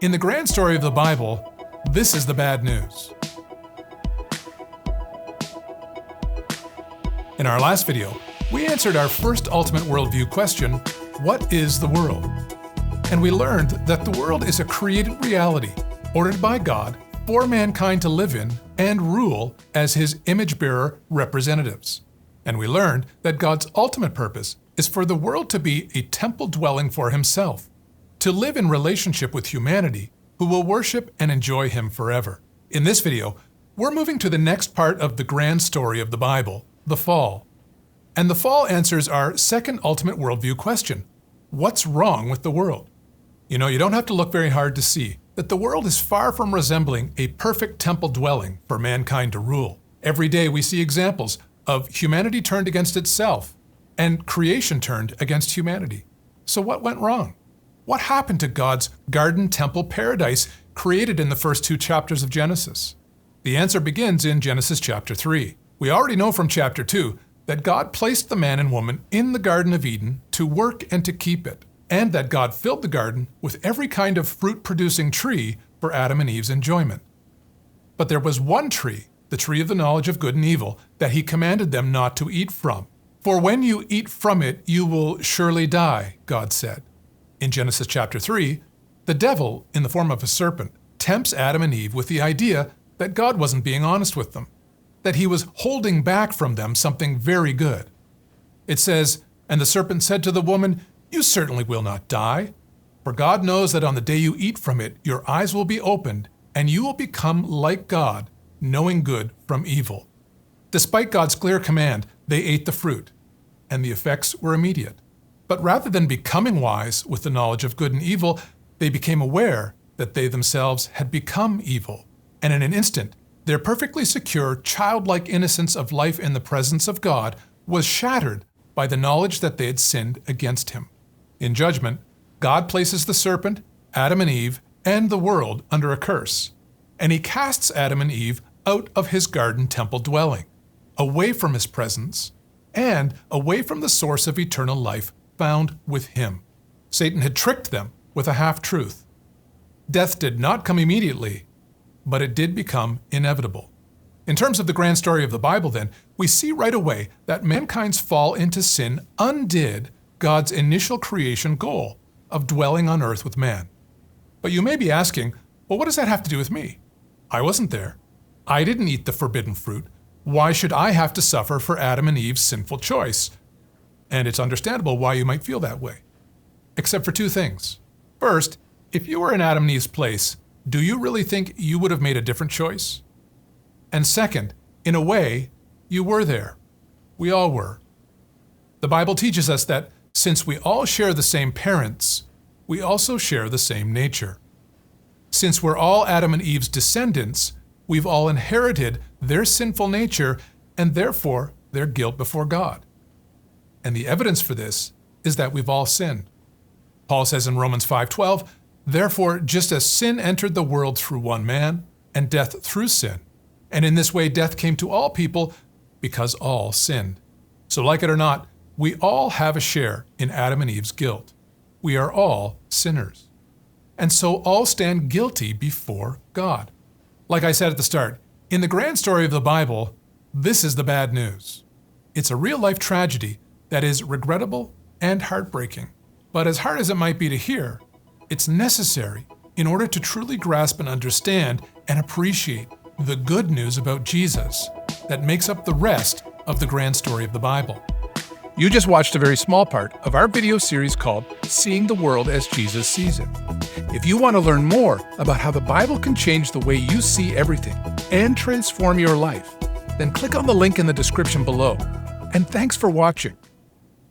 In the grand story of the Bible, this is the bad news. In our last video, we answered our first ultimate worldview question, what is the world? And we learned that the world is a created reality, ordered by God for mankind to live in and rule as His image-bearer representatives. And we learned that God's ultimate purpose is for the world to be a temple dwelling for Himself, to live in relationship with humanity who will worship and enjoy Him forever. In this video, we're moving to the next part of the grand story of the Bible, the fall. And the fall answers our second ultimate worldview question, what's wrong with the world? You know, you don't have to look very hard to see that the world is far from resembling a perfect temple dwelling for mankind to rule. Every day we see examples of humanity turned against itself and creation turned against humanity. So what went wrong? What happened to God's garden temple paradise created in the first two chapters of Genesis? The answer begins in Genesis chapter 3. We already know from chapter 2 that God placed the man and woman in the Garden of Eden to work and to keep it, and that God filled the garden with every kind of fruit-producing tree for Adam and Eve's enjoyment. But there was one tree, the tree of the knowledge of good and evil, that He commanded them not to eat from. For when you eat from it, you will surely die, God said. In Genesis chapter 3, the devil, in the form of a serpent, tempts Adam and Eve with the idea that God wasn't being honest with them, that He was holding back from them something very good. It says, "And the serpent said to the woman, 'You certainly will not die, for God knows that on the day you eat from it, your eyes will be opened, and you will become like God, knowing good from evil.'" Despite God's clear command, they ate the fruit, and the effects were immediate. But rather than becoming wise with the knowledge of good and evil, they became aware that they themselves had become evil. And in an instant, their perfectly secure, childlike innocence of life in the presence of God was shattered by the knowledge that they had sinned against Him. In judgment, God places the serpent, Adam and Eve, and the world under a curse. And He casts Adam and Eve out of His garden temple dwelling, away from His presence, and away from the source of eternal life found with Him. Satan had tricked them with a half-truth. Death did not come immediately, but it did become inevitable. In terms of the grand story of the Bible, then, we see right away that mankind's fall into sin undid God's initial creation goal of dwelling on earth with man. But you may be asking, well, what does that have to do with me? I wasn't there. I didn't eat the forbidden fruit. Why should I have to suffer for Adam and Eve's sinful choice? And it's understandable why you might feel that way. Except for two things. First, if you were in Adam and Eve's place, do you really think you would have made a different choice? And second, in a way, you were there. We all were. The Bible teaches us that since we all share the same parents, we also share the same nature. Since we're all Adam and Eve's descendants, we've all inherited their sinful nature and therefore their guilt before God. And the evidence for this is that we've all sinned. Paul says in Romans 5:12, "Therefore, just as sin entered the world through one man, and death through sin, and in this way death came to all people because all sinned." So like it or not, we all have a share in Adam and Eve's guilt. We are all sinners. And so all stand guilty before God. Like I said at the start, in the grand story of the Bible, this is the bad news. It's a real-life tragedy that is regrettable and heartbreaking. But as hard as it might be to hear, it's necessary in order to truly grasp and understand and appreciate the good news about Jesus that makes up the rest of the grand story of the Bible. You just watched a very small part of our video series called Seeing the World as Jesus Sees It. If you want to learn more about how the Bible can change the way you see everything and transform your life, then click on the link in the description below. And thanks for watching.